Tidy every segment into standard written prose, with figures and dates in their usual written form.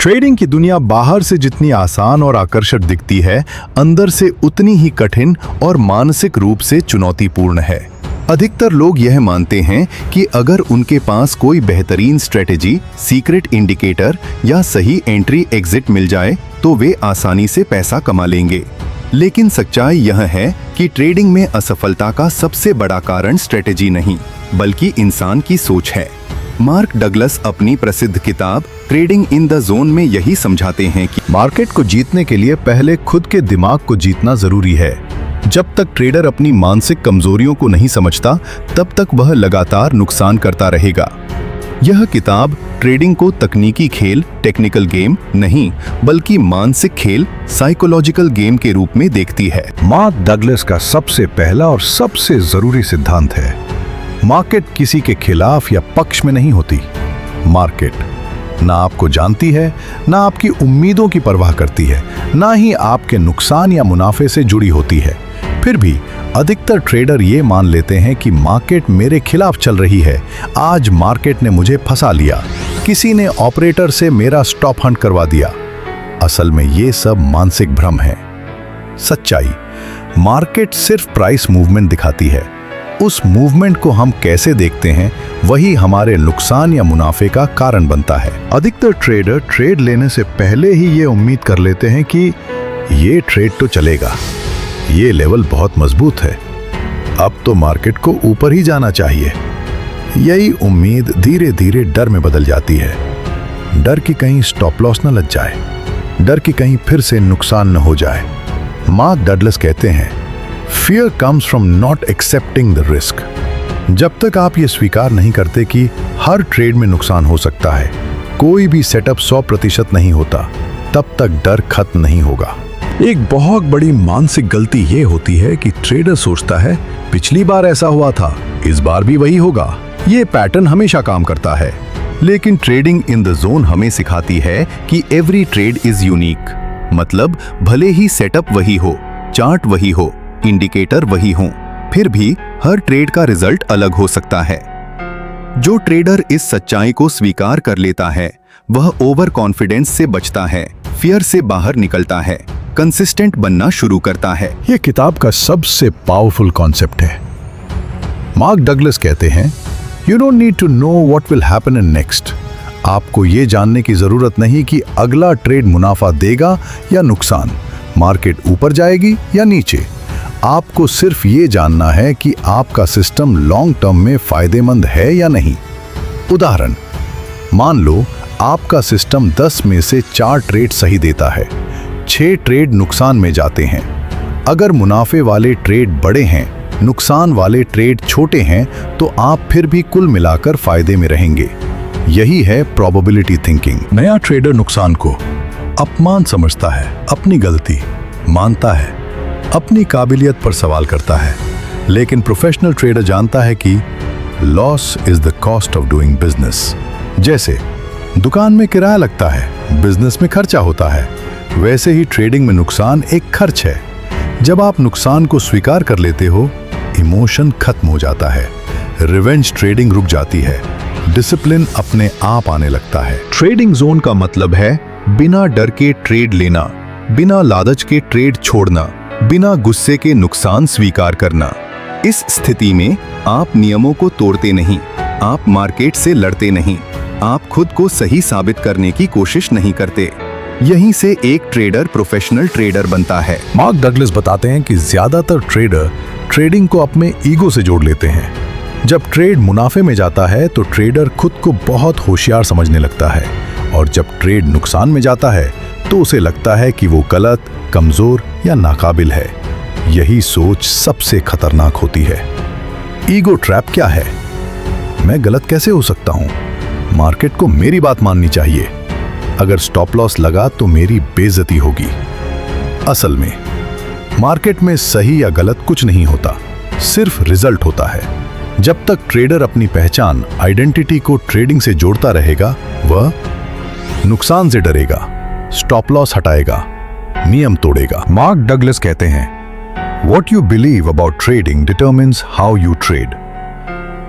Trading की दुनिया बाहर से जितनी आसान और आकर्षक दिखती है, अंदर से उतनी ही कठिन और मानसिक रूप से चुनौतीपूर्ण है। अधिकतर लोग यह मानते हैं कि अगर उनके पास कोई बेहतरीन स्ट्रेटेजी, सीक्रेट इंडिकेटर या सही एंट्री एग्जिट मिल जाए तो वे आसानी से पैसा कमा लेंगे। लेकिन सच्चाई यह है कि ट्रेडिंग में असफलता का सबसे बड़ा कारण स्ट्रेटेजी नहीं, बल्कि इंसान की सोच है। मार्क डगलस अपनी प्रसिद्ध किताब ट्रेडिंग इन द जोन में यही समझाते हैं कि मार्केट को जीतने के लिए पहले खुद के दिमाग को जीतना जरूरी है। जब तक ट्रेडर अपनी मानसिक कमजोरियों को नहीं समझता, तब तक वह लगातार नुकसान करता रहेगा। यह किताब ट्रेडिंग को तकनीकी खेल, टेक्निकल गेम नहीं, बल्कि मानसिक खेल, साइकोलॉजिकल गेम के रूप में देखती है। मार्क डगलस का सबसे पहला और सबसे जरूरी सिद्धांत है, मार्केट किसी के खिलाफ या पक्ष में नहीं होती। मार्केट ना आपको जानती है, ना आपकी उम्मीदों की परवाह करती है, ना ही आपके नुकसान या मुनाफे से जुड़ी होती है। फिर भी अधिकतर ट्रेडर ये मान लेते हैं कि मार्केट मेरे खिलाफ चल रही है, आज मार्केट ने मुझे फंसा लिया, किसी ने ऑपरेटर से मेरा स्टॉप हंट करवा दिया। असल में ये सब मानसिक भ्रम है। सच्चाई, मार्केट सिर्फ प्राइस मूवमेंट दिखाती है। उस मूवमेंट को हम कैसे देखते हैं, वही हमारे नुकसान या मुनाफे का कारण बनता है। अधिकतर ट्रेडर ट्रेड लेने से पहले ही ये उम्मीद कर लेते हैं कि ये ट्रेड तो चलेगा, ये लेवल बहुत मजबूत है, अब तो मार्केट को ऊपर ही जाना चाहिए। यही उम्मीद धीरे धीरे डर में बदल जाती है। डर कि कहीं स्टॉप लॉस न लग जाए, डर कि कहीं फिर से नुकसान न हो जाए। मार्क डगलस कहते हैं, Fear comes from not accepting the risk। जब तक आप ये स्वीकार नहीं करते कि हर ट्रेड में नुकसान हो सकता है, कोई भी सेटअप 100% नहीं होता, तब तक डर खत्म नहीं होगा। एक बहुत बड़ी मानसिक गलती ये होती है कि ट्रेडर सोचता है पिछली बार ऐसा हुआ था, इस बार भी वही होगा, ये पैटर्न हमेशा काम करता है। लेकिन ट्रेडिंग इन द जोन हमें सिखाती है कि एवरी ट्रेड इज यूनिक। मतलब भले ही सेटअप वही हो, चार्ट वही हो, इंडिकेटर वही हों, फिर भी हर ट्रेड का रिजल्ट अलग हो सकता है। जो ट्रेडर इस सच्चाई को स्वीकार कर लेता है, वह ओवर कॉन्फिडेंस से बचता है, फियर से बाहर निकलता है, कंसिस्टेंट बनना शुरू करता है। यह किताब का सबसे पावरफुल कॉन्सेप्ट है। मार्क डगलस कहते हैं, you don't need to know what will happen in next. आपको ये जानने की जरूरत नहीं कि अगला ट्रेड मुनाफा देगा या नुकसान, मार्केट ऊपर जाएगी या नीचे। आपको सिर्फ ये जानना है कि आपका सिस्टम लॉन्ग टर्म में फायदेमंद है या नहीं। उदाहरण, मान लो आपका सिस्टम 10 में से 4 ट्रेड सही देता है, 6 ट्रेड नुकसान में जाते हैं। अगर मुनाफे वाले ट्रेड बड़े हैं, नुकसान वाले ट्रेड छोटे हैं, तो आप फिर भी कुल मिलाकर फायदे में रहेंगे। यही है प्रोबेबिलिटी थिंकिंग। नया ट्रेडर नुकसान को अपमान समझता है, अपनी गलती मानता है, अपनी काबिलियत पर सवाल करता है। लेकिन प्रोफेशनल ट्रेडर जानता है कि loss is the cost of doing business. जैसे दुकान में किराया लगता है, बिजनेस में खर्चा होता है, वैसे ही ट्रेडिंग में नुकसान एक खर्च है। जब आप नुकसान को स्वीकार कर लेते हो, इमोशन खत्म हो जाता है, रिवेंज ट्रेडिंग रुक जाती है, डिसिप्लिन अपने आप आने लगता है। ट्रेडिंग जोन का मतलब है बिना डर के ट्रेड लेना, बिना लालच के ट्रेड छोड़ना, बिना गुस्से के नुकसान स्वीकार करना। इस स्थिति में आप नियमों को तोड़ते नहीं, आप मार्केट से लड़ते नहीं, आप खुद को सही साबित करने की कोशिश नहीं करते। यहीं से एक ट्रेडर प्रोफेशनल ट्रेडर बनता है। मार्क डगलस बताते हैं कि ज्यादातर ट्रेडर ट्रेडिंग को अपने ईगो से जोड़ लेते हैं। जब ट्रेड मुनाफे में जाता है तो ट्रेडर खुद को बहुत होशियार समझने लगता है, और जब ट्रेड नुकसान में जाता है तो उसे लगता है कि वो गलत, कमजोर या नाकाबिल है। यही सोच सबसे खतरनाक होती है। ईगो ट्रैप क्या है? मैं गलत कैसे हो सकता हूं? मार्केट को मेरी बात माननी चाहिए, अगर स्टॉप लॉस लगा तो मेरी बेइज्जती होगी। असल में मार्केट में सही या गलत कुछ नहीं होता, सिर्फ रिजल्ट होता है। जब तक ट्रेडर अपनी पहचान, आइडेंटिटी को ट्रेडिंग से जोड़ता रहेगा, वह नुकसान से डरेगा, स्टॉप लॉस हटाएगा, नियम तोड़ेगा। मार्क डगलस कहते हैं, What you believe about trading determines how you trade।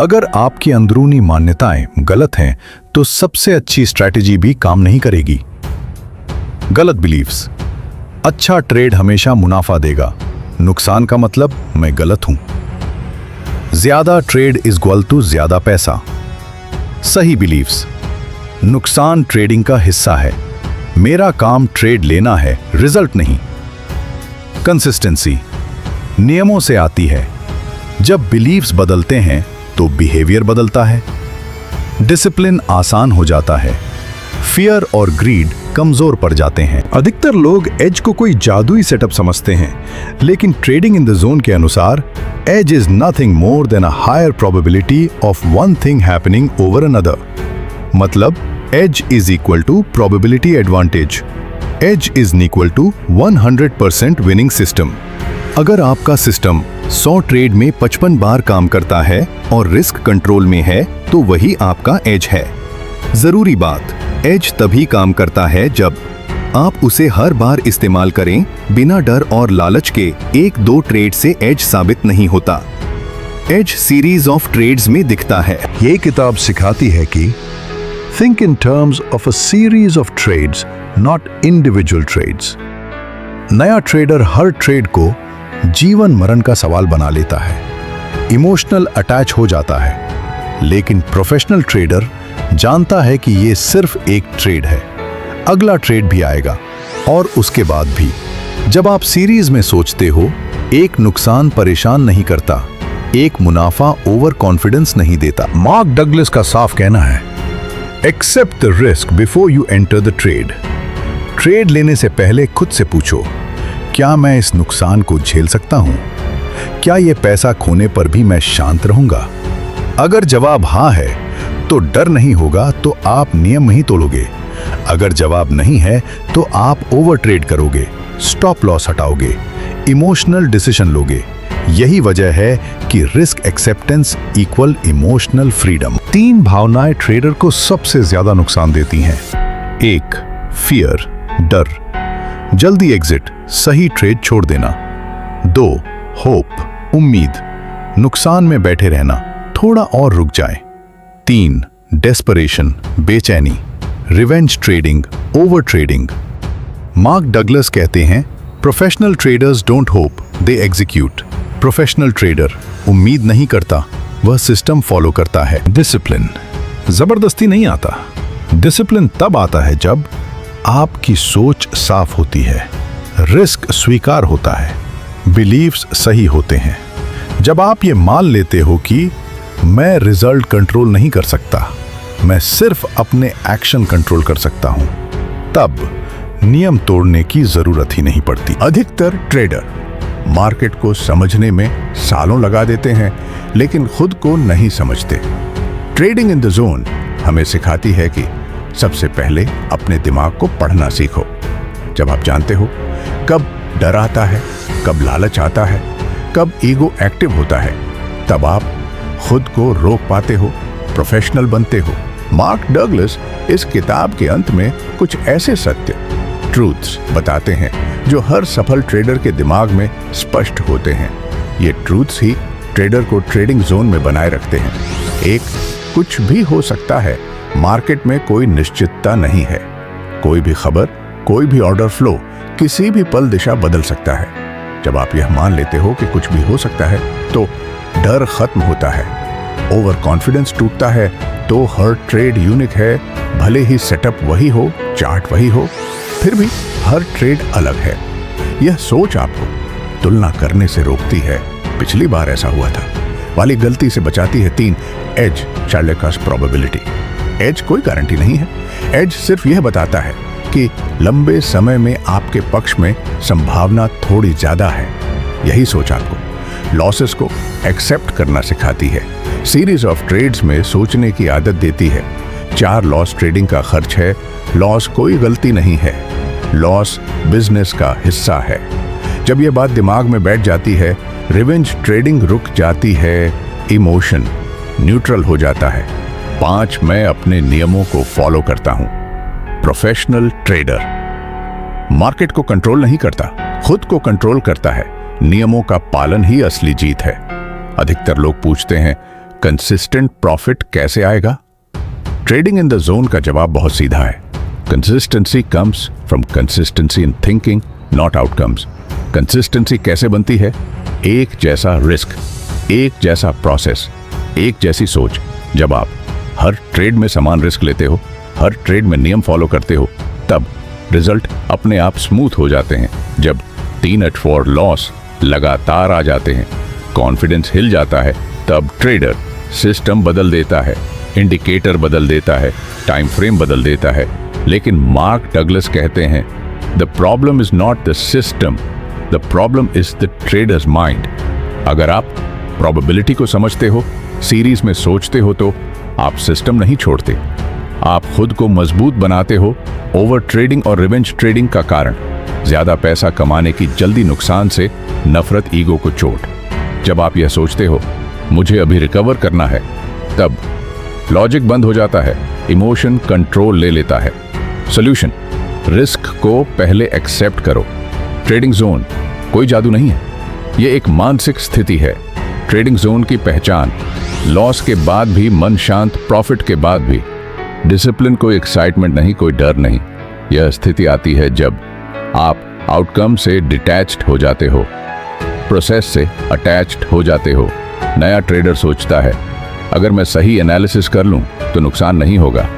अगर आपकी अंदरूनी मान्यताएं गलत हैं, तो सबसे अच्छी स्ट्रैटेजी भी काम नहीं करेगी। गलत बिलीव्स। अच्छा ट्रेड हमेशा मुनाफा देगा, नुकसान का मतलब मैं गलत हूं। ज्यादा ट्रेड इज इक्वल टू ज्यादा पैसा। सही बिलीव्स। नुकसान ट्रेडिंग का हिस्सा है, मेरा काम ट्रेड लेना है, रिजल्ट नहीं। कंसिस्टेंसी नियमों से आती है, जब बिलीव्स बदलते हैं तो बिहेवियर बदलता है। डिसिप्लिन आसान हो जाता है, फियर और ग्रीड कमजोर पड़ जाते हैं। अधिकतर लोग एज को कोई जादुई सेटअप समझते हैं, लेकिन ट्रेडिंग इन द जोन के अनुसार edge is nothing more than a higher probability of one thing happening over another. मतलब edge is equal to probability advantage. Edge is equal to 100% winning system. अगर आपका system 100 trade में 55 बार काम करता है और रिस्क कंट्रोल में है तो वही आपका एज है। जरूरी बात, एज तभी काम करता है जब आप उसे हर बार इस्तेमाल करें बिना डर और लालच के। 1-2 ट्रेड से एज साबित नहीं होता, एज सीरीज ऑफ ट्रेड्स में दिखता है। ये किताब सिखाती है कि think in terms of a series of trades, not individual trades. नया ट्रेडर हर ट्रेड को जीवन मरण का सवाल बना लेता है, इमोशनल अटैच हो जाता है। लेकिन प्रोफेशनल ट्रेडर जानता है कि ये सिर्फ एक ट्रेड है, अगला ट्रेड भी आएगा और उसके बाद भी। जब आप सीरीज में सोचते हो, एक नुकसान परेशान नहीं करता, एक मुनाफा ओवर कॉन्फिडेंस नहीं देता। मार्क डगलस का साफ कहना है, accept the risk before you enter the trade. Trade लेने से पहले खुद से पूछो, क्या मैं इस नुकसान को झेल सकता हूं? क्या यह पैसा खोने पर भी मैं शांत रहूंगा? अगर जवाब हाँ है तो डर नहीं होगा, तो आप नियम ही तोड़ोगे। अगर जवाब नहीं है तो आप ओवर ट्रेड करोगे, स्टॉप लॉस हटाओगे, इमोशनल डिसीजन लोगे। यही वजह है कि risk acceptance equal emotional freedom. 3 भावनाएं ट्रेडर को सबसे ज्यादा नुकसान देती हैं। 1 फियर, डर, जल्दी एग्जिट, सही ट्रेड छोड़ देना। 2 होप, उम्मीद, नुकसान में बैठे रहना, थोड़ा और रुक जाए। 3 डेस्परेशन, बेचैनी, revenge trading, over trading. Mark Douglas कहते हैं, professional traders don't hope, they execute. Professional trader उम्मीद नहीं करता, वह सिस्टम फॉलो करता है। डिसिप्लिन जबरदस्ती नहीं आता, डिसिप्लिन तब आता है जब आपकी सोच साफ होती है, रिस्क स्वीकार होता है, बिलीव्स सही होते हैं। जब आप ये मान लेते हो कि मैं रिजल्ट कंट्रोल नहीं कर सकता, मैं सिर्फ अपने एक्शन कंट्रोल कर सकता हूं, तब नियम तोड़ने की जरूरत ही नहीं पड़ती। अधिकतर ट्रेडर मार्केट को समझने में सालों लगा देते हैं, लेकिन खुद को नहीं समझते। ट्रेडिंग इन द जोन हमें सिखाती है कि सबसे पहले अपने दिमाग को पढ़ना सीखो। जब आप जानते हो कब डर आता है, कब लालच आता है, कब ईगो एक्टिव होता है, तब आप खुद को रोक पाते हो, प्रोफेशनल बनते हो। मार्क डगलस इस किताब के अंत में कुछ ऐसे सत्य, ट्रूथ्स बताते हैं जो हर सफल ट्रेडर के दिमाग में स्पष्ट होते हैं। ये ट्रूथ्स ही ट्रेडर को ट्रेडिंग जोन में बनाए रखते हैं। 1 कुछ भी हो सकता है, मार्केट में कोई निश्चितता नहीं है। कोई भी खबर, कोई भी ऑर्डर फ्लो किसी भी पल दिशा बदल सकता है। जब आप यह मान लेते हो कि कुछ भी हो सकता है तो डर खत्म होता है, ओवर कॉन्फिडेंस टूटता है। तो हर ट्रेड यूनिक है, भले ही सेटअप वही हो, चार्ट वही हो, फिर भी हर ट्रेड अलग है। यह सोच आपको तुलना करने से रोकती है, पिछली बार ऐसा हुआ था वाली गलती से बचाती है। 3 एज, चार्लेकास प्रोबेबिलिटी। एज कोई गारंटी नहीं है, एज सिर्फ यह बताता है कि लंबे समय में आपके पक्ष में संभावना थोड़ी ज्यादा है। यही सोच आपको लॉसेस को एक्सेप्ट करना सिखाती है, सीरीज ऑफ ट्रेड्स में सोचने की आदत देती है। 4 लॉस ट्रेडिंग का खर्च है, लॉस कोई गलती नहीं है, लॉस बिजनेस का हिस्सा है। जब यह बात दिमाग में बैठ जाती है, रिवेंज ट्रेडिंग रुक जाती है, इमोशन न्यूट्रल हो जाता है। 5 मैं अपने नियमों को फॉलो करता हूं। प्रोफेशनल ट्रेडर मार्केट को कंट्रोल नहीं करता, खुद को कंट्रोल करता है। नियमों का पालन ही असली जीत है। अधिकतर लोग पूछते हैं, कंसिस्टेंट प्रॉफिट कैसे आएगा? ट्रेडिंग इन द जोन का जवाब बहुत सीधा है, consistency comes from consistency in thinking, not outcomes. Consistency कैसे बनती है? एक जैसा रिस्क, एक जैसा प्रोसेस, एक जैसी सोच। जब आप हर ट्रेड में समान रिस्क लेते हो, हर ट्रेड में नियम फॉलो करते हो, तब रिजल्ट अपने आप स्मूथ हो जाते हैं। जब 3 फॉर लॉस लगातार आ जाते हैं, कॉन्फिडेंस हिल जाता है, तब ट्रेडर सिस्टम बदल देता है, इंडिकेटर बदल देता है, टाइम फ्रेम बदल देता है। लेकिन मार्क डगलस कहते हैं, the problem is not the system, the problem is the traders mind. अगर आप प्रोबेबिलिटी को समझते हो, सीरीज में सोचते हो, तो आप सिस्टम नहीं छोड़ते, आप खुद को मजबूत बनाते हो। ओवर ट्रेडिंग और रिवेंज ट्रेडिंग का कारण ज्यादा पैसा कमाने की जल्दी नुकसान से नफरत, ईगो को चोट। जब आप यह सोचते हो मुझे अभी रिकवर करना है, तब लॉजिक बंद हो जाता है, इमोशन कंट्रोल ले लेता है। सॉल्यूशन, रिस्क को पहले एक्सेप्ट करो। ट्रेडिंग जोन कोई जादू नहीं है, यह एक मानसिक स्थिति है। ट्रेडिंग जोन की पहचान, लॉस के बाद भी मन शांत, प्रॉफिट के बाद भी डिसिप्लिन, कोई एक्साइटमेंट नहीं, कोई डर नहीं। यह स्थिति आती है जब आप आउटकम से डिटैच्ड हो जाते हो, प्रोसेस से अटैच्ड हो जाते हो। नया ट्रेडर सोचता है अगर मैं सही एनालिसिस कर लूं तो नुकसान नहीं होगा,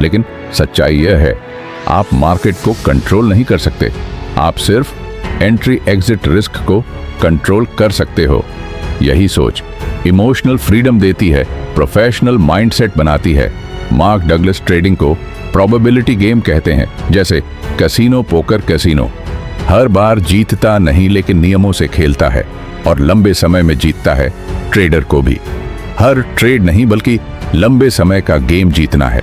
लेकिन सच्चाई यह है आप मार्केट को कंट्रोल नहीं कर सकते, आप सिर्फ एंट्री एग्जिट रिस्क को कंट्रोल कर सकते हो। यही सोच इमोशनल फ्रीडम देती है, प्रोफेशनल माइंडसेट बनाती है। मार्क डगलस ट्रेडिंग को प्रोबेबिलिटी गेम कहते हैं, जैसे कैसीनो, पोकर कैसीनो। हर बार जीतता नहीं, लेकिन नियमों से खेलता है और लंबे समय में जीतता है। ट्रेडर को भी हर ट्रेड नहीं बल्कि लंबे समय का गेम जीतना है।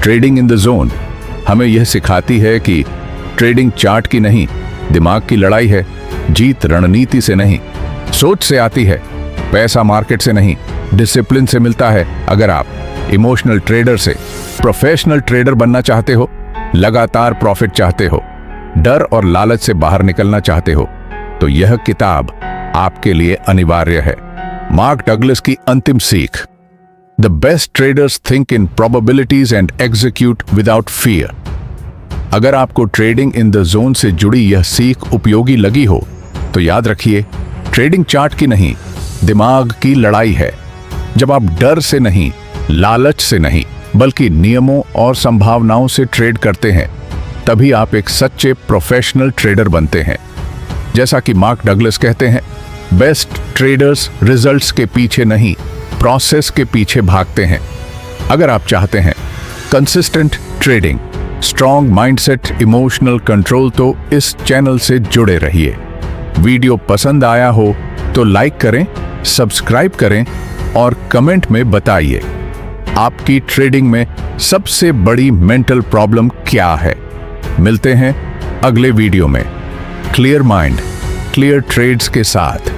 ट्रेडिंग इन द जोन हमें यह सिखाती है कि ट्रेडिंग चार्ट की नहीं, दिमाग की लड़ाई है। जीत रणनीति से नहीं, सोच से आती है। पैसा मार्केट से नहीं, डिसिप्लिन से मिलता है। अगर आप इमोशनल ट्रेडर से प्रोफेशनल ट्रेडर बनना चाहते हो, लगातार प्रॉफिट चाहते हो, डर और लालच से बाहर निकलना चाहते हो, तो यह किताब आपके लिए अनिवार्य है। मार्क डगलस की अंतिम सीख, the best traders think in probabilities and execute without fear. अगर आपको ट्रेडिंग इन द जोन से जुड़ी यह सीख उपयोगी लगी हो तो याद रखिए, ट्रेडिंग चार्ट की नहीं, दिमाग की लड़ाई है। जब आप डर से नहीं, लालच से नहीं, बल्कि नियमों और संभावनाओं से ट्रेड करते हैं, तभी आप एक सच्चे प्रोफेशनल ट्रेडर बनते हैं। जैसा कि मार्क डगलस कहते हैं, बेस्ट ट्रेडर्स रिजल्ट्स के पीछे नहीं, प्रोसेस के पीछे भागते हैं। अगर आप चाहते हैं consistent trading, strong mindset, emotional control, तो इस चैनल से जुड़े रहिए। वीडियो पसंद आया हो तो लाइक करें, सब्सक्राइब करें और कमेंट में बताइए आपकी ट्रेडिंग में सबसे बड़ी मेंटल प्रॉब्लम क्या है। मिलते हैं अगले वीडियो में क्लियर माइंड, क्लियर ट्रेड्स के साथ।